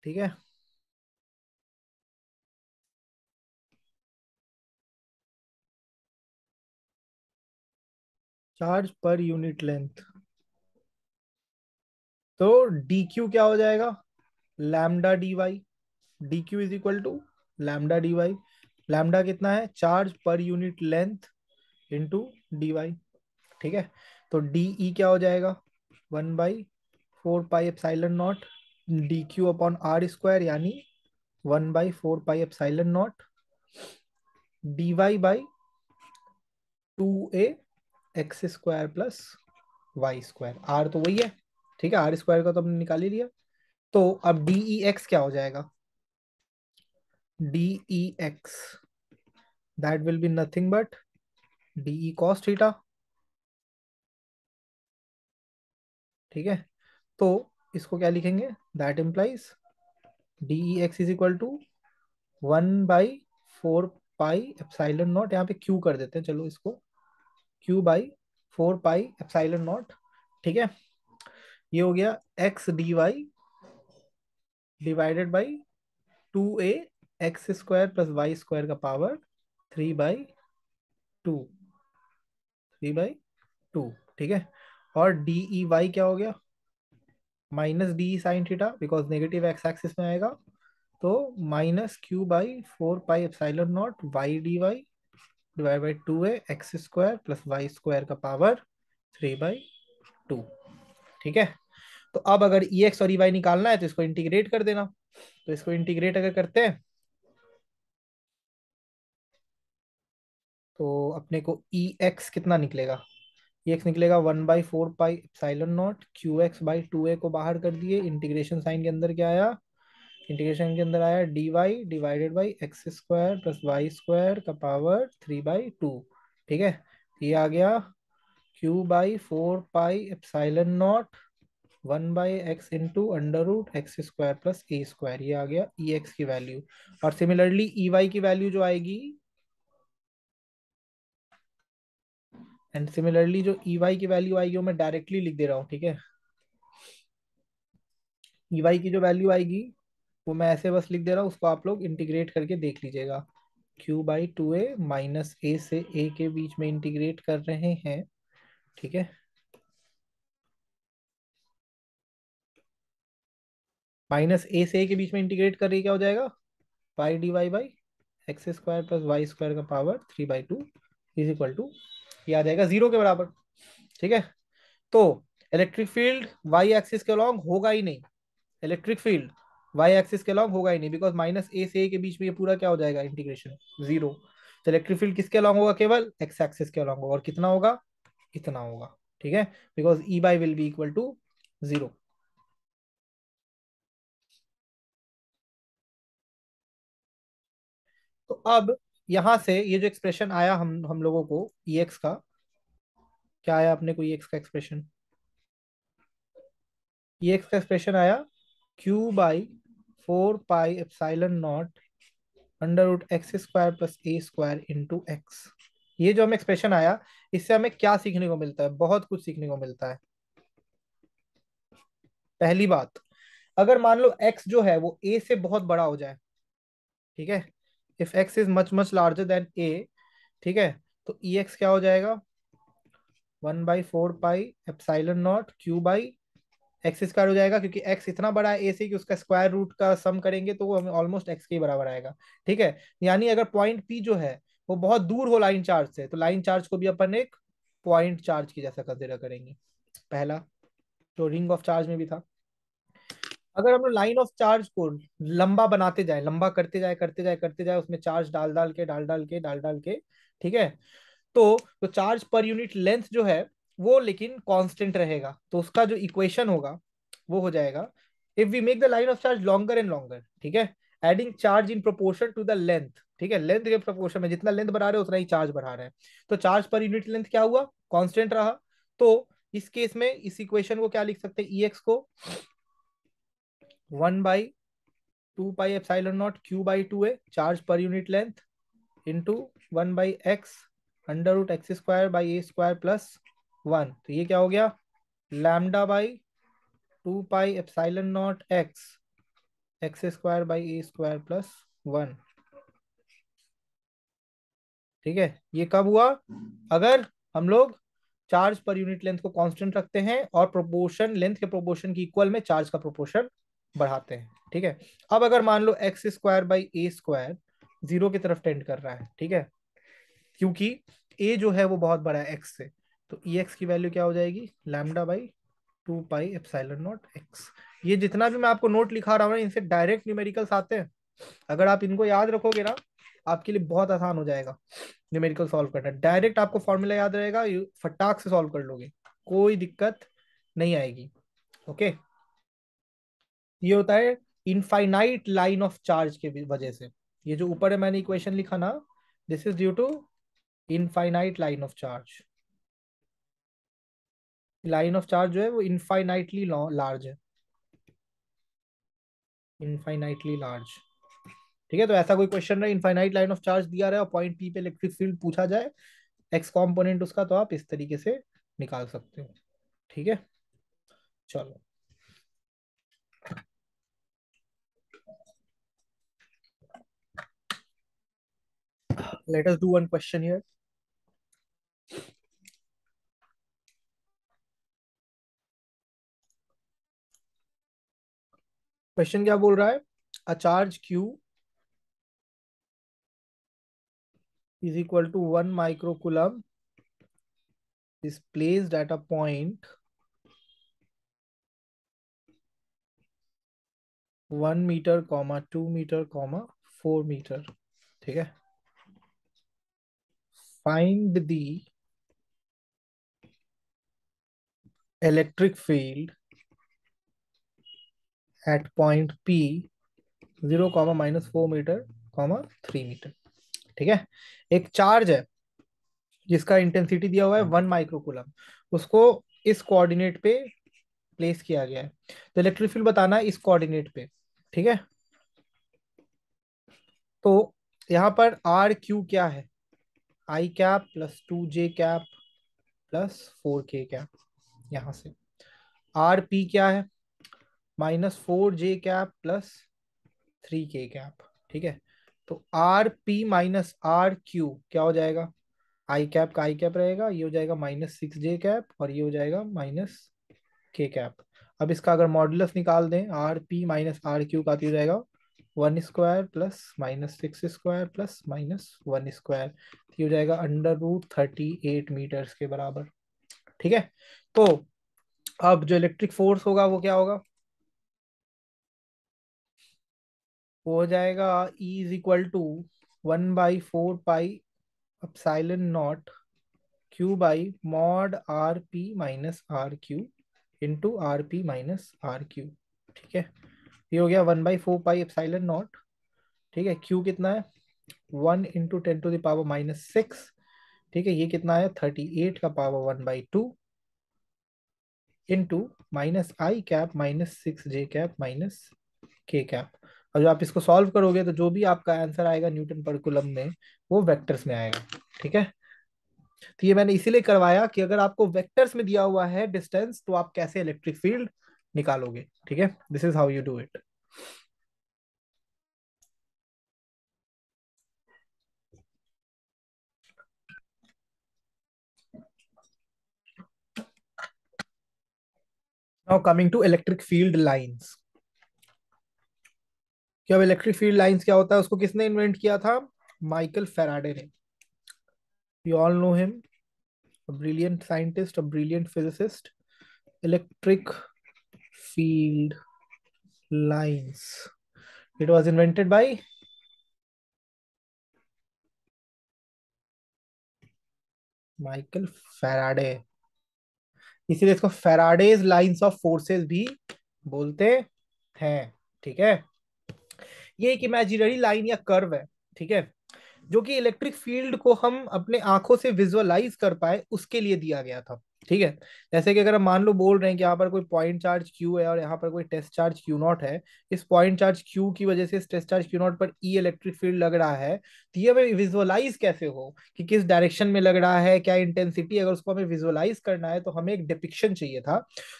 ठीक है। चार्ज पर यूनिट लेंथ, तो डी क्यू क्या हो जाएगा, lambda d y, d Q is equal to lambda d y. Lambda कितना है, चार्ज पर unit length into d y, ठीक है। तो डी ई क्या हो जाएगा, 1/4 pi epsilon naught d q upon r square, यानी 1/4 pi epsilon naught d Y by 2a x square plus Y square, r तो वही है, ठीक है, आर स्क्वायर का तो हमने निकाल ही लिया। तो अब डी ई एक्स क्या हो जाएगा, d E x that will be nothing but d E cos theta, ठीक है। तो इसको क्या लिखेंगे, that implies d E x is equal to 1/4 pi epsilon naught, यहाँ पे क्यू कर देते हैं, चलो इसको Q/4 पाई एप्सिलॉन नॉट, ठीक है। ये हो गया x d y divided by 2a x square plus Y square का पावर 3/2, 3/2, ठीक है। और डी ई वाई क्या हो गया, minus d sine theta, because negative x axis में आएगा, तो -Q/4 pi epsilon naught y d y divide by 2a x square plus Y square का पावर 3/2, ठीक है। तो अब अगर ई एक्स और ई वाई निकालना है तो इसको इंटीग्रेट कर देना, तो इसको इंटीग्रेट अगर करते हैं तो अपने को ई एक्स कितना निकलेगा, ई एक्स निकलेगा 1/4 pi epsilon naught Q x by 2a को बाहर कर दिए, इंटीग्रेशन साइन के अंदर क्या आया, इंटीग्रेशन के अंदर आया d y divided by x square plus Y square का पावर 3/2, ठीक है। ये आ गया Q/4 pi epsilon naught 1/x into under root x square plus a square, ये आ गया ई एक्स की वैल्यू। और सिमिलरली ई वाई की वैल्यू जो आएगी, एंड सिमिलरली जो ई वाई की वैल्यू आएगी वो मैं डायरेक्टली लिख दे रहा हूँ, ठीक है। ई वाई की जो वैल्यू आएगी वो मैं ऐसे बस लिख दे रहा हूँ, उसको आप लोग इंटीग्रेट करके देख लीजिएगा। Q/2a माइनस ए से ए के बीच में इंटीग्रेट कर रहे हैं, ठीक है। माइनस ए से ए के बीच में इंटीग्रेट कर रही क्या हो जाएगा, pi D Y by x square plus Y square का पावर 3/2 इज इक्वल टू, ये आ जाएगा 0 के बराबर, ठीक है। तो इलेक्ट्रिक फील्ड वाई एक्सिस के अलॉन्ग होगा ही नहीं, इलेक्ट्रिक फील्ड वाई एक्सिस के अलॉन्ग होगा ही नहीं, बिकॉज माइनस ए से ए के बीच में ये पूरा क्या हो जाएगा, इंटीग्रेशन जीरो। तो इलेक्ट्रिक फील्ड किसके अलॉन्ग होगा, केवल एक्स एक्सिस के अलॉन्ग होगा, और कितना होगा, इतना होगा। ठीक है, because E y will be equal to zero. तो अब यहां से ये जो एक्सप्रेशन आया हम लोगों को ई एक्स का, क्या आया अपने को ई एक्स का एक्सप्रेशन, ई एक्स का एक्सप्रेशन आया q by 4 pi epsilon naught under root x square plus a square into x. ये जो हमें एक्सप्रेशन आया, इससे हमें क्या सीखने को मिलता है, बहुत कुछ सीखने को मिलता है। पहली बात, अगर मान लो x जो है वो a से बहुत बड़ा हो जाए, ठीक है, if x is much much larger than a, ठीक है, तो ई एक्स क्या हो जाएगा, 1/4 pi epsilon naught q by x square हो जाएगा, क्योंकि x इतना बड़ा है a से कि उसका स्क्वायर रूट का सम करेंगे तो वो हमें ऑलमोस्ट x के ही बराबर आएगा। ठीक है, यानी अगर पॉइंट P जो है वो बहुत दूर हो लाइन चार्ज से, तो लाइन चार्ज को भी अपन एक पॉइंट चार्ज की जैसा कंसिडर करेंगे, पहला, जो रिंग ऑफ चार्ज में भी था। अगर हम लोग लाइन ऑफ चार्ज को लंबा बनाते जाए, लंबा करते जाए करते जाए करते जाए, उसमें चार्ज डाल डाल के डाल डाल के डाल डाल के, ठीक है, तो चार्ज पर यूनिट लेंथ जो है वो लेकिन कांस्टेंट रहेगा, तो उसका जो इक्वेशन होगा वो हो जाएगा, if we make the line of charge longer and longer, ठीक है, adding charge in proportion to the length, ठीक है, लेंथ के प्रोपोर्शन में जितना लेंथ बढ़ा रहे हैं उतना ही चार्ज बढ़ा रहे हैं, तो चार्ज पर यूनिट लेंथ क्या हुआ, कांस्टेंट रहा। तो इस केस में इस इक्वेशन को क्या लिख सकते हैं, ई एक्स को 1/2 pi epsilon naught q by two a charge पर unit length into 1/x under root x square by A square plus 1, तो ये क्या हो गया, lambda by 2 pi epsilon naught x x square by A square plus 1। ठीक है, ये कब हुआ, अगर हम लोग चार्ज पर यूनिट लेंथ को कांस्टेंट रखते हैं और प्रोपोर्शन लेंथ के प्रोपोर्शन की इक्वल में चार्ज का प्रोपोर्शन बढ़ाते हैं। ठीक है, अब अगर मान लो X square by A square zero की तरफ टेंड कर रहा है, ठीक है, क्योंकि ए जो है वो बहुत बड़ा है एक्स से, तो ई एक्स की वैल्यू क्या हो जाएगी, lambda by 2 pi epsilon naught x. ये जितना भी मैं आपको नोट लिखा रहा हूँ ना, इनसे डायरेक्ट न्यूमेरिकल्स आते हैं, अगर आप इनको याद रखोगे ना, आपके लिए बहुत आसान हो जाएगा न्यूमेरिकल सॉल्व करना। डायरेक्ट आपको फॉर्मूला याद रहेगा, फटाक से सॉल्व कर लोगे, कोई दिक्कत नहीं आएगी। ओके, ये होता है इनफाइनाइट लाइन ऑफ चार्ज के वजह से, ये जो ऊपर है मैंने इक्वेशन लिखा ना, this is due to infinite line of charge. Line of charge जो है वो इनफाइनाइटली लार्ज है, इनफाइनाइटली लार्ज। ठीक है, तो ऐसा कोई क्वेश्चन रहे इनफाइनाइट लाइन ऑफ चार्ज दिया रहे और पॉइंट पी पे इलेक्ट्रिक फील्ड पूछा जाए, एक्स कॉम्पोनेंट उसका, तो आप इस तरीके से निकाल सकते हो। ठीक है, चलो, late us do one question here. Question क्या बोल रहा है, a charge Q is equal to 1 microcoulomb is placed at a point 1 metre, 2 metre, 4 metre. ठीक है, find the electric field at point P 0, -4 metre, 3 metre. ठीक है, एक charge है जिसका इंटेंसिटी दिया हुआ है 1 माइक्रोकूलम, उसको इस कोऑर्डिनेट पे प्लेस किया गया है, तो इलेक्ट्रिक फील्ड बताना है इस कोऑर्डिनेट पे। ठीक है, तो यहाँ पर आर क्यू क्या है, आई कैप प्लस 2 जे कैप प्लस 4 के कैप, यहाँ से आर पी क्या है, -4 जे कैप प्लस 3 के कैप। ठीक है, तो r p minus r q क्या हो जाएगा, आई कैप का आई कैप रहेगा, ये हो जाएगा -6 जे कैप और ये हो जाएगा -के कैप। अब इसका अगर मॉडुलस निकाल दें, r p minus r q का, तो हो जाएगा 1 square plus -6 square plus -1 square, ये हो जाएगा अंडर रूट 38 मीटर्स के बराबर। ठीक है, तो अब जो इलेक्ट्रिक फोर्स होगा वो क्या होगा, वो हो जाएगा E is equal to 1/4 pi epsilon naught q by mod r p minus r q into r p minus r q. ठीक है, ये हो गया 1/4 पाई एप्सिलॉन नॉट। ठीक है, क्यू कितना है 1 × 10⁻⁻6। ठीक है, ये कितना है 38 का power 1/2 into minus I cap minus 6 J cap minus K cap. और जब आप इसको सॉल्व करोगे तो जो भी आपका आंसर आएगा न्यूटन पर कूलम में, वो वेक्टर्स में आएगा। ठीक है, तो ये मैंने इसीलिए करवाया कि अगर आपको वेक्टर्स में दिया हुआ है डिस्टेंस तो आप कैसे इलेक्ट्रिक फील्ड निकालोगे। ठीक है, this is how you do it. Now coming to electric field lines. कि अब इलेक्ट्रिक फील्ड लाइंस क्या होता है, उसको किसने इन्वेंट किया था? माइकल फैराडे ने। You all know him, a brilliant scientist, a brilliant physicist. Electric field lines. It was invented by Michael Faraday. इसीलिए इसको फैराडेज लाइंस ऑफ फोर्सेस भी बोलते हैं। ठीक है, ये एक इमेजिनरी लाइन या कर्व है। ठीक है, जो कि इलेक्ट्रिक फील्ड को हम अपने आंखों से विजुअलाइज कर पाए उसके लिए दिया गया था। ठीक है, जैसे कि अगर हम मान लो बोल रहे हैं कि यहाँ पर कोई पॉइंट चार्ज Q है और यहाँ पर कोई टेस्ट चार्ज Q0 है। इस पॉइंट चार्ज Q की वजह से इस टेस्ट चार्ज Q0 पर E इलेक्ट्रिक फील्ड लग रहा है, तो ये हमें विजुअलाइज कैसे हो कि किस डायरेक्शन में लग रहा है, क्या इंटेंसिटी, अगर उसको हमें विजुअलाइज करना है तो हमें एक डिपिक्शन चाहिए था।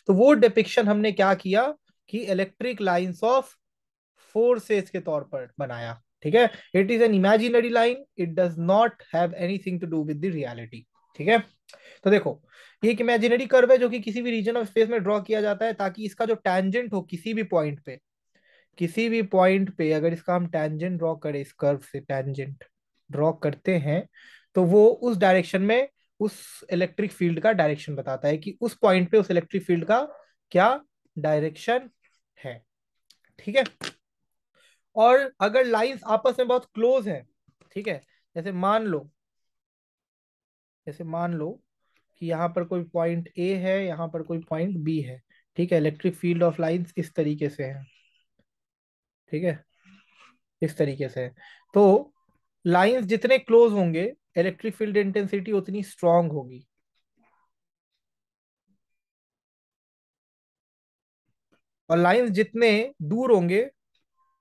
तो वो डिपिक्शन हमने क्या किया कि इलेक्ट्रिक लाइंस ऑफ फोर्सेस के तौर पर बनाया। ठीक है, it is an imaginary line, it does not have anything to do with the reality. ठीक है, तो देखो, ये एक इमेजिनरी कर्व है जो कि किसी भी रीजन ऑफ स्पेस में ड्रॉ किया जाता है ताकि इसका जो टैंजेंट हो किसी भी पॉइंट पे, किसी भी पॉइंट पे अगर इसका हम टैंजेंट ड्रॉ करें, इस कर्व से टैंजेंट ड्रॉ करते हैं, तो वो उस डायरेक्शन में उस इलेक्ट्रिक फील्ड का डायरेक्शन बताता है कि उस पॉइंट पे उस इलेक्ट्रिक फील्ड का क्या डायरेक्शन है। ठीक है, और अगर लाइंस आपस में बहुत क्लोज है, ठीक है, जैसे मान लो, जैसे मान लो कि यहाँ पर कोई पॉइंट ए है, यहाँ पर कोई पॉइंट बी है। ठीक है, इलेक्ट्रिक फील्ड ऑफ लाइंस इस तरीके से है। ठीक है, इस तरीके से है। तो लाइंस जितने क्लोज होंगे इलेक्ट्रिक फील्ड इंटेंसिटी उतनी स्ट्रांग होगी, और लाइंस जितने दूर होंगे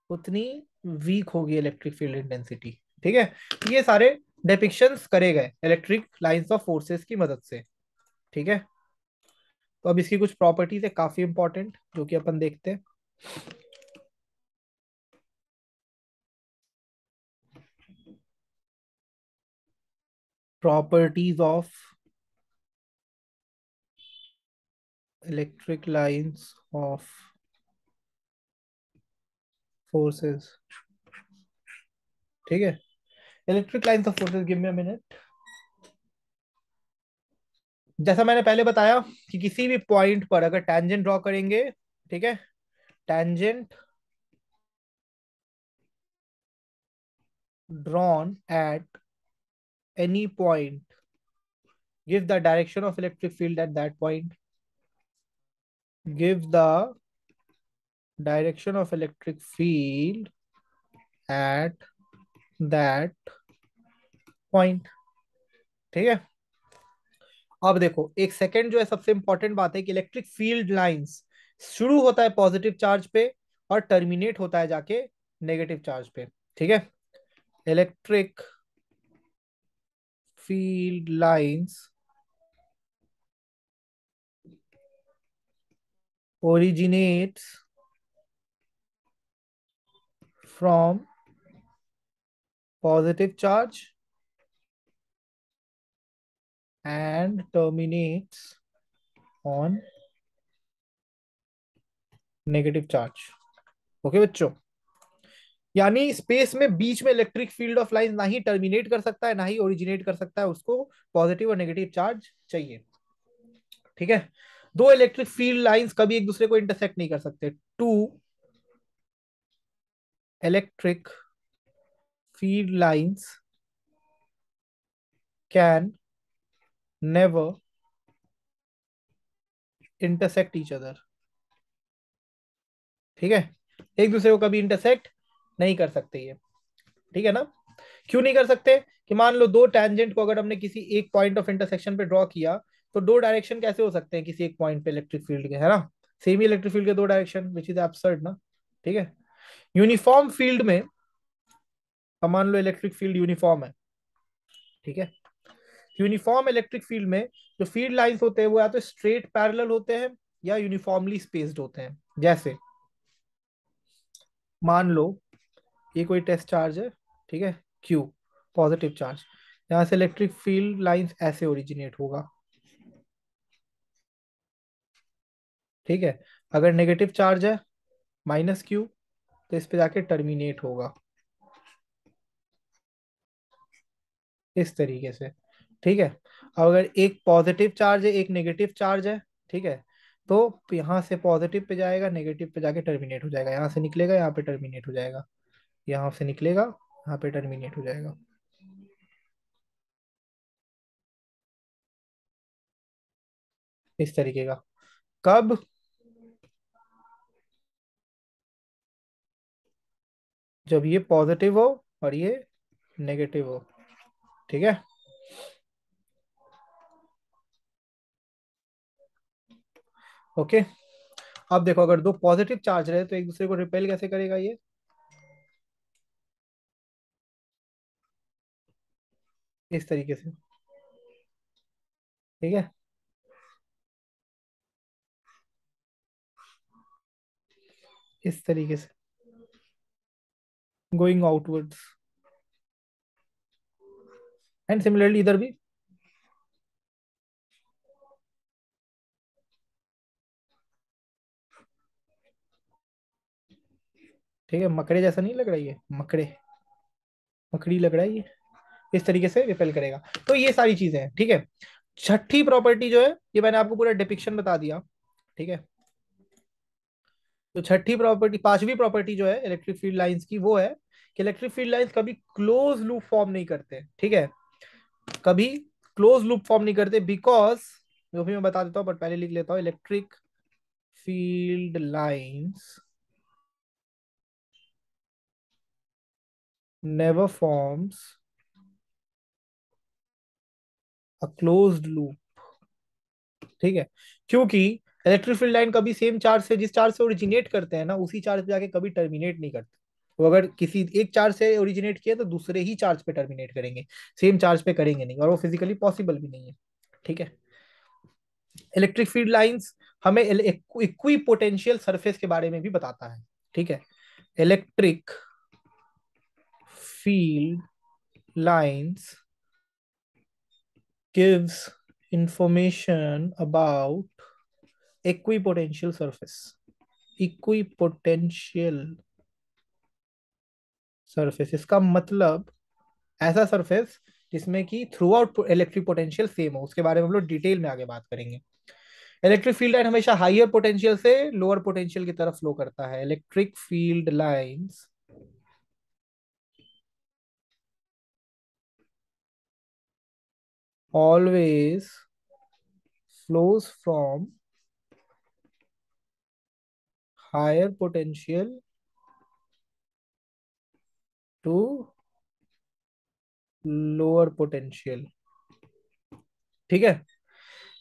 उतनी वीक होगी इलेक्ट्रिक फील्ड इंटेंसिटी। ठीक है, तो ये सारे डिपिक्शंस करे गए इलेक्ट्रिक लाइंस ऑफ फोर्सेस की मदद से। ठीक है, तो अब इसकी कुछ प्रॉपर्टीज है काफी इंपॉर्टेंट जो कि अपन देखते हैं। Properties of electric lines of forces. ठीक है, electric lines of forces, give me a minute. जैसा मैंने पहले बताया कि किसी भी पॉइंट पर अगर टैंजेंट ड्रॉ करेंगे, ठीक है, tangent drawn at any point give the direction of electric field at that point, give the direction of electric field at that point। ठीक है, अब देखो एक सेकंड जो है सबसे इंपॉर्टेंट बात है कि इलेक्ट्रिक फील्ड लाइंस शुरू होता है पॉजिटिव चार्ज पे और टर्मिनेट होता है जाके नेगेटिव चार्ज पे। ठीक है, electric field lines originates from positive charge and terminates on negative charge. Okay बच्चों, यानी स्पेस में बीच में इलेक्ट्रिक फील्ड ऑफ लाइन ना ही टर्मिनेट कर सकता है ना ही ओरिजिनेट कर सकता है, उसको पॉजिटिव और नेगेटिव चार्ज चाहिए। ठीक है, दो इलेक्ट्रिक फील्ड लाइंस कभी एक दूसरे को इंटरसेक्ट नहीं कर सकते। Two electric field lines can never intersect each other. ठीक है, एक दूसरे को कभी इंटरसेक्ट नहीं कर सकते ये। ठीक है ना? क्यों नहीं कर सकते? कि मान लो दो टैंजेंट को अगर हमने किसी एक पॉइंट ऑफ इंटरसेक्शन पे ड्रॉ किया, तो दो डायरेक्शन कैसे हो सकते हैं किसी एक पॉइंट पे इलेक्ट्रिक फील्ड के, है ना? सेम ही इलेक्ट्रिक फील्ड के दो डायरेक्शन, विच इज एब्सर्ड ना। ठीक है। यूनिफॉर्म फील्ड में, अब मान लो इलेक्ट्रिक फील्ड यूनिफॉर्म है। ठीक है, यूनिफॉर्म इलेक्ट्रिक फील्ड में जो फील्ड लाइंस होते हैं वो या तो स्ट्रेट पैरेलल होते हैं या यूनिफॉर्मली स्पेस्ड होते हैं। जैसे मान लो ये कोई टेस्ट चार्ज है, ठीक है, क्यू, पॉजिटिव चार्ज। यहां से इलेक्ट्रिक फील्ड लाइंस ऐसे ओरिजिनेट होगा। ठीक है, अगर नेगेटिव चार्ज है, माइनस क्यू, तो इस पे जाके टर्मिनेट होगा इस तरीके से। ठीक है, अब अगर एक पॉजिटिव चार्ज है एक नेगेटिव चार्ज है, ठीक है, तो यहाँ से पॉजिटिव पे जाएगा, नेगेटिव पे जाके टर्मिनेट हो जाएगा, यहाँ से निकलेगा यहाँ पे टर्मिनेट हो जाएगा, यहाँ से निकलेगा यहाँ पे टर्मिनेट हो जाएगा। इस तरीके का। कब? जब ये पॉजिटिव हो और ये नेगेटिव हो। ठीक है। ओके, अब देखो अगर दो पॉजिटिव चार्ज रहे तो एक दूसरे को रिपेल कैसे करेगा ये? इस तरीके से। ठीक है, इस तरीके से, गोइंग आउटवर्ड्स। एंड सिमिलरली इधर भी। ठीक है, मकड़े जैसा नहीं लग रहा है ये? मकड़े, मकड़ी लग रहा है ये। इस तरीके से रिपेल करेगा। तो ये सारी चीजें हैं। ठीक है, छठी प्रॉपर्टी जो है, ये मैंने आपको पूरा डिपिक्शन बता दिया। ठीक है, तो छठी प्रॉपर्टी, पांचवी प्रॉपर्टी जो है इलेक्ट्रिक फील्ड लाइंस की, वो है कि इलेक्ट्रिक फील्ड लाइंस कभी क्लोज लूप फॉर्म नहीं करते। ठीक है, कभी क्लोज लूप फॉर्म नहीं करते, बिकॉज, जो भी मैं बता देता हूँ बट पहले लिख लेता हूँ, electric field lines never forms a closed loop. ठीक है, क्योंकि इलेक्ट्रिक फील्ड लाइन कभी सेम चार्ज से, जिस चार्ज से ओरिजिनेट करते हैं ना, उसी चार्ज पे जाके कभी टर्मिनेट नहीं करते। वो अगर किसी एक चार्ज से ओरिजिनेट किया तो दूसरे ही चार्ज पे टर्मिनेट करेंगे, सेम चार्ज पे करेंगे नहीं, और वो फिजिकली पॉसिबल भी नहीं है। ठीक है, इलेक्ट्रिक फील्ड लाइंस हमें इक्वी पोटेंशियल सरफेस के बारे में भी बताता है। ठीक है, electric field lines gives information about equipotential surface, equipotential surface, इसका मतलब ऐसा सरफेस जिसमें कि through out electric potential same हो। उसके बारे में हम लोग डिटेल में आगे बात करेंगे। इलेक्ट्रिक फील्ड लाइन हमेशा हाइयर पोटेंशियल से लोअर पोटेंशियल की तरफ फ्लो करता है। Electric field lines always flows from higher potential to lower potential। ठीक है,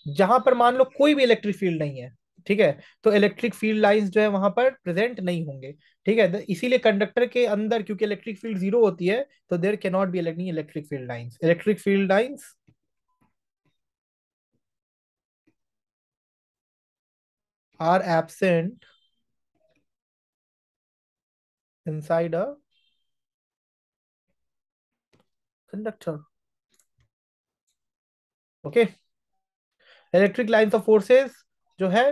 जहां पर मान लो कोई भी इलेक्ट्रिक फील्ड नहीं है, ठीक है, तो इलेक्ट्रिक फील्ड लाइंस जो है वहां पर प्रेजेंट नहीं होंगे। ठीक है, इसीलिए कंडक्टर के अंदर क्योंकि इलेक्ट्रिक फील्ड जीरो होती है, तो there can not be electric field lines. Electric field lines are absent inside a conductor. Okay, electric lines of forces जो है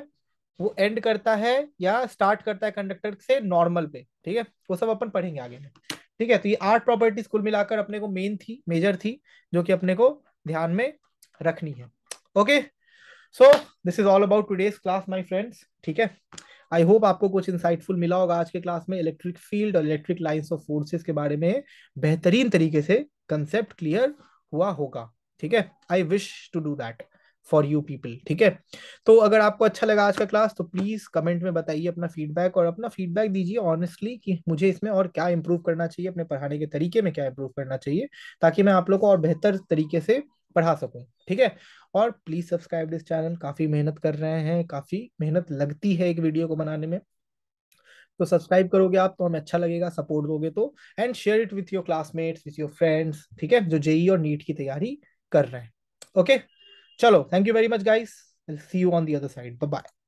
वो एंड करता है या स्टार्ट करता है कंडक्टर से नॉर्मल पे। ठीक है, वो सब अपन पढ़ेंगे आगे में। ठीक है, तो ये आठ प्रॉपर्टीज कुल मिलाकर अपने को मेन थी, मेजर थी, जो कि अपने को ध्यान में रखनी है। Okay, so this is all about today's class my friends. ठीक है, आई होप आपको कुछ इंसाइटफुल मिला होगा आज के क्लास में। इलेक्ट्रिक फील्ड और इलेक्ट्रिक लाइंस ऑफ फोर्सेस के बारे में बेहतरीन तरीके से कंसेप्ट क्लियर हुआ होगा। ठीक है, I wish to do that for you people. ठीक है, तो अगर आपको अच्छा लगा आज का क्लास तो प्लीज कमेंट में बताइए अपना फीडबैक, और अपना फीडबैक दीजिए ऑनेस्टली कि मुझे इसमें और क्या इंप्रूव करना चाहिए, अपने पढ़ाने के तरीके में क्या इंप्रूव करना चाहिए, ताकि मैं आप लोग को और बेहतर तरीके से पढ़ा सकूं। ठीक है, और प्लीज सब्सक्राइब दिस चैनल। काफी मेहनत कर रहे हैं, काफी मेहनत लगती है एक वीडियो को बनाने में, तो सब्सक्राइब करोगे आप तो हमें अच्छा लगेगा, सपोर्ट दोगे तो। And share it with your classmates, with your friends, ठीक है, जो जेई और नीट की तैयारी कर रहे हैं। ओके, चलो, thank you very much guys, see you on the other side, bye bye.